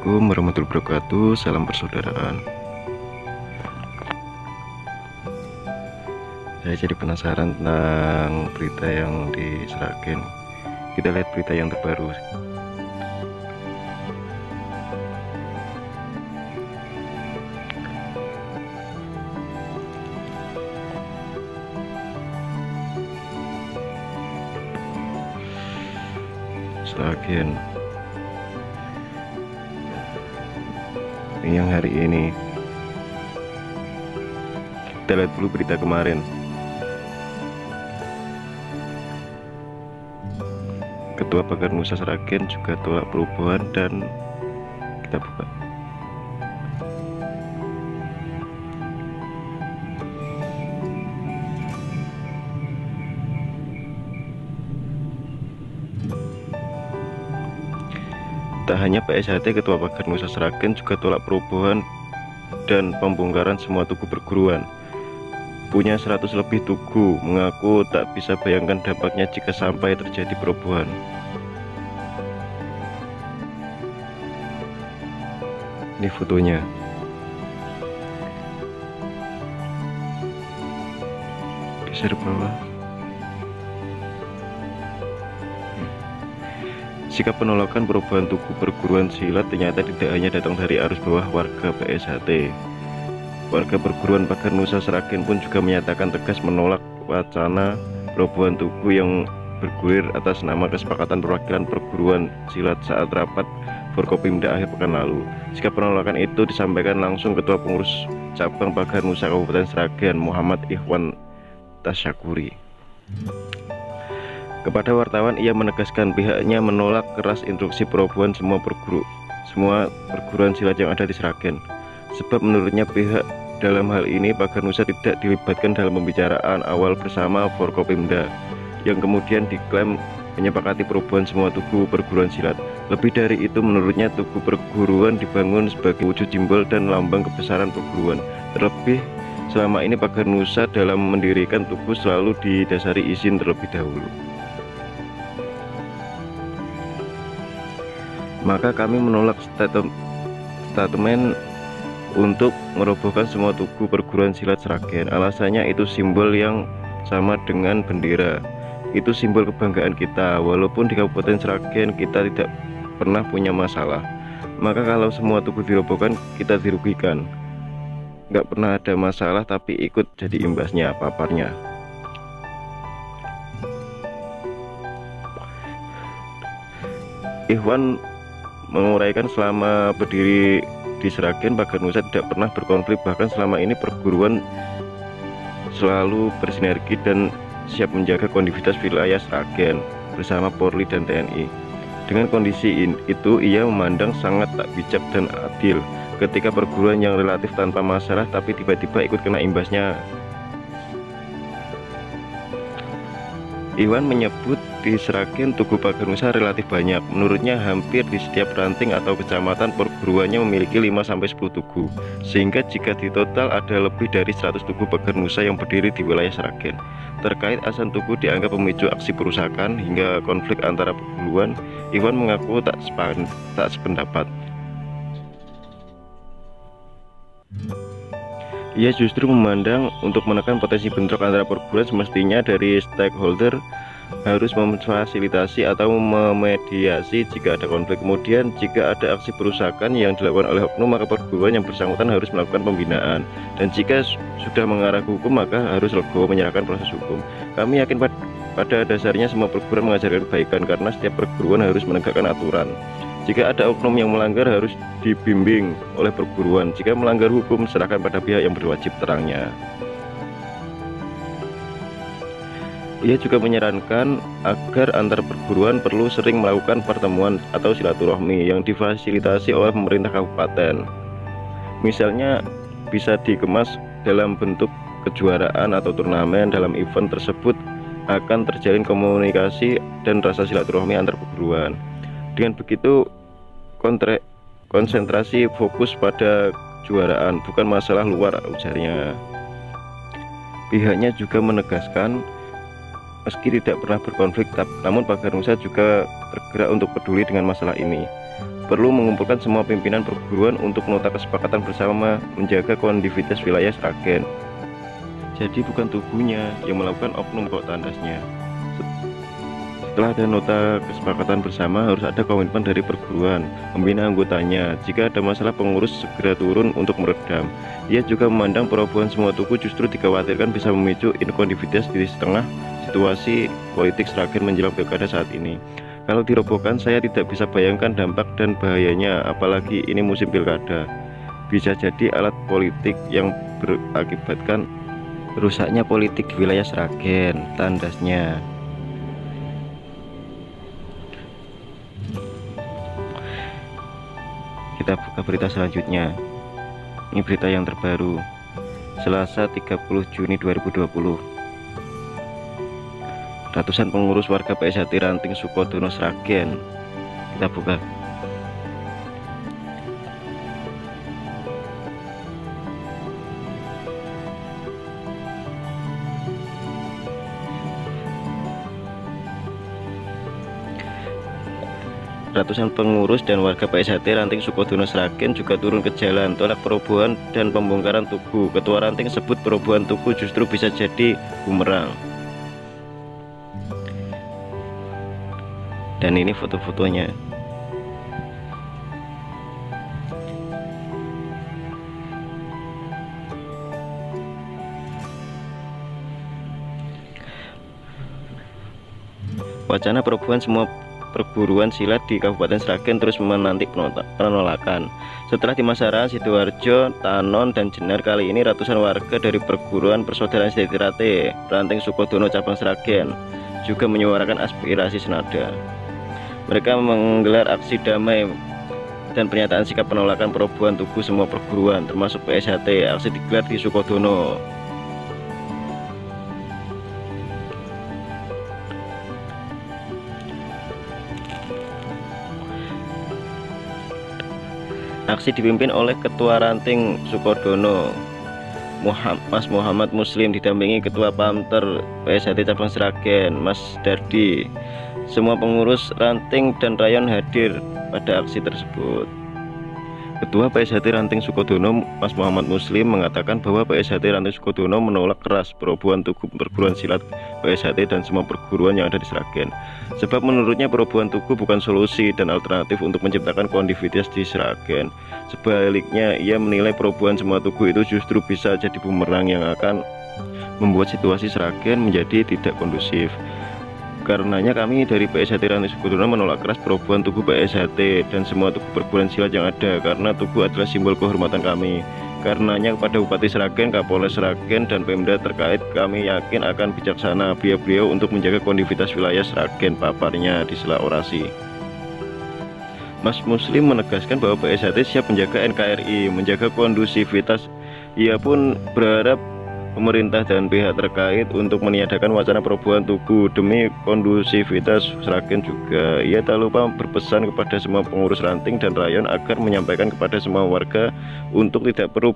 Assalamualaikum warahmatullahi wabarakatuh. Salam persaudaraan. Saya jadi penasaran tentang berita yang di Sragen. Kita lihat berita yang terbaru. Sragen yang hari ini. Kita lihat dulu berita kemarin. Ketua Pagar Nusa Sragen juga tolak perubahan, dan kita buka. Tak hanya PSHT, Ketua Pagar Nusa Sragen juga tolak perubahan dan pembongkaran semua tugu perguruan. Punya 100 lebih tugu, mengaku tak bisa bayangkan dampaknya jika sampai terjadi perubahan. Ini fotonya. Geser bawah. Sikap penolakan perubahan tugu perguruan silat ternyata tidak hanya datang dari arus bawah warga PSHT. Warga perguruan Pagar Nusa Sragen pun juga menyatakan tegas menolak wacana perubahan tugu yang bergulir atas nama Kesepakatan Perwakilan Perguruan Silat saat rapat Forkopimda akhir pekan lalu. Sikap penolakan itu disampaikan langsung Ketua Pengurus Cabang Pagar Nusa Kabupaten Sragen, Muhammad Ikhwan Tasyakuri. Kepada wartawan, ia menegaskan pihaknya menolak keras instruksi perubahan semua perguruan silat yang ada di Sragen. Sebab menurutnya pihak dalam hal ini Pagar Nusa tidak dilibatkan dalam pembicaraan awal bersama Forkopimda yang kemudian diklaim menyepakati perubahan semua tugu perguruan silat. Lebih dari itu, menurutnya tugu perguruan dibangun sebagai wujud simbol dan lambang kebesaran perguruan. Terlebih selama ini Pagar Nusa dalam mendirikan tugu selalu didasari izin terlebih dahulu. Maka kami menolak statement untuk merobohkan semua tugu perguruan silat Sragen. Alasannya itu simbol yang sama dengan bendera. Itu simbol kebanggaan kita. Walaupun di Kabupaten Sragen kita tidak pernah punya masalah, maka kalau semua tugu dirobohkan kita dirugikan. Nggak pernah ada masalah, tapi ikut jadi imbasnya, paparnya. Ikhwan menguraikan selama berdiri di Sragen, Pagar Nusa tidak pernah berkonflik. Bahkan selama ini perguruan selalu bersinergi dan siap menjaga kondusivitas wilayah Sragen bersama Polri dan TNI. Dengan kondisi itu, ia memandang sangat tak bijak dan adil ketika perguruan yang relatif tanpa masalah tapi tiba-tiba ikut kena imbasnya. Iwan menyebut di Sragen tugu Pagar Nusa relatif banyak. Menurutnya hampir di setiap ranting atau kecamatan perguruannya memiliki 5-10 tugu, sehingga jika ditotal ada lebih dari 100 tugu Pagar Nusa yang berdiri di wilayah Sragen. Terkait alasan tugu dianggap memicu aksi perusakan hingga konflik antara perguruan, Iwan mengaku tak sependapat. Ia justru memandang untuk menekan potensi bentrok antara perguruan semestinya dari stakeholder harus memfasilitasi atau memediasi jika ada konflik. Kemudian jika ada aksi perusakan yang dilakukan oleh oknum, maka perguruan yang bersangkutan harus melakukan pembinaan, dan jika sudah mengarah ke hukum maka harus legowo menyerahkan proses hukum. Kami yakin pada dasarnya semua perguruan mengajarkan kebaikan karena setiap perguruan harus menegakkan aturan. Jika ada oknum yang melanggar harus dibimbing oleh perguruan. Jika melanggar hukum serahkan pada pihak yang berwajib, terangnya. Ia juga menyarankan agar antar perguruan perlu sering melakukan pertemuan atau silaturahmi yang difasilitasi oleh pemerintah kabupaten. Misalnya bisa dikemas dalam bentuk kejuaraan atau turnamen. Dalam event tersebut akan terjalin komunikasi dan rasa silaturahmi antar perguruan. Dengan begitu konsentrasi fokus pada kejuaraan, bukan masalah luar, ujarnya. Pihaknya juga menegaskan meski tidak pernah berkonflik, namun Pagar Nusa juga bergerak untuk peduli dengan masalah ini. perlu mengumpulkan semua pimpinan perguruan untuk nota kesepakatan bersama menjaga kondusivitas wilayah Sragen. Jadi bukan tubuhnya yang melakukan, oknum kok tandasnya. Setelah ada nota kesepakatan bersama, harus ada komitmen dari perguruan membina anggotanya. Jika ada masalah, pengurus segera turun untuk meredam. Ia juga memandang perobohan semua tugu justru dikhawatirkan bisa memicu inkondusivitas di tengah situasi politik Sragen menjelang pilkada saat ini. Kalau dirobohkan, saya tidak bisa bayangkan dampak dan bahayanya, apalagi ini musim pilkada. Bisa jadi alat politik yang berakibatkan rusaknya politik di wilayah Sragen, tandasnya. Kita buka berita selanjutnya. Ini berita yang terbaru, Selasa 30 Juni 2020. Ratusan pengurus warga PSHT Ranting Sukodono Sragen. Kita buka. Ratusan pengurus dan warga PSHT Ranting Sukodono Sragen juga turun ke jalan tolak perobohan dan pembongkaran tugu. Ketua Ranting sebut perobohan tugu justru bisa jadi bumerang. Dan ini foto-fotonya. Wacana perobohan semua perguruan silat di Kabupaten Sragen terus menanti penolakan. Setelah di Masaran, Sidoarjo, Tanon, dan Jenar, kali ini ratusan warga dari perguruan Persaudaraan Setirate Ranting Sukodono cabang Sragen juga menyuarakan aspirasi senada. Mereka menggelar aksi damai dan pernyataan sikap penolakan perobohan tugu semua perguruan termasuk PSHT. Aksi digelar di Sukodono. Aksi dipimpin oleh Ketua Ranting Sukodono, Mas Muhammad Muslim, didampingi Ketua Pamter PSHT cabang Sragen, Mas Dardi. Semua pengurus Ranting dan Rayon hadir pada aksi tersebut. Ketua PSHT Ranting Sukodono, Mas Muhammad Muslim, mengatakan bahwa PSHT Ranting Sukodono menolak keras perobohan tugu perguruan silat PSHT dan semua perguruan yang ada di Sragen. Sebab menurutnya perobohan tugu bukan solusi dan alternatif untuk menciptakan kondusivitas di Sragen. Sebaliknya, ia menilai perobohan semua tugu itu justru bisa jadi bumerang yang akan membuat situasi Sragen menjadi tidak kondusif. Karenanya kami dari PSHT Ranting Sukodono menolak keras perobohan tugu PSHT dan semua tugu perguruan silat yang ada, karena tugu adalah simbol kehormatan kami. Karenanya kepada Bupati Sragen, Kapolres Sragen, dan Pemda terkait, kami yakin akan bijaksana beliau untuk menjaga kondusivitas wilayah Sragen, paparnya di sela orasi. Mas Muslim menegaskan bahwa PSHT siap menjaga NKRI, menjaga kondusivitas. Ia pun berharap pemerintah dan pihak terkait untuk meniadakan wacana perobohan tugu demi kondusivitas Sragen juga. Ia tak lupa berpesan kepada semua pengurus Ranting dan Rayon agar menyampaikan kepada semua warga untuk tidak perlu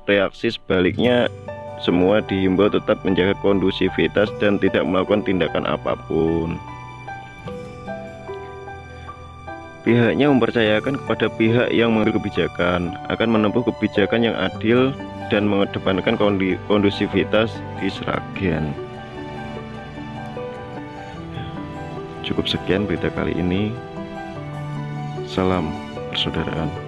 bereaksi, sebaliknya semua dihimbau tetap menjaga kondusivitas dan tidak melakukan tindakan apapun. Pihaknya mempercayakan kepada pihak yang mengambil kebijakan akan menempuh kebijakan yang adil dan mengedepankan kondusivitas di Sragen. Cukup sekian berita kali ini. Salam persaudaraan.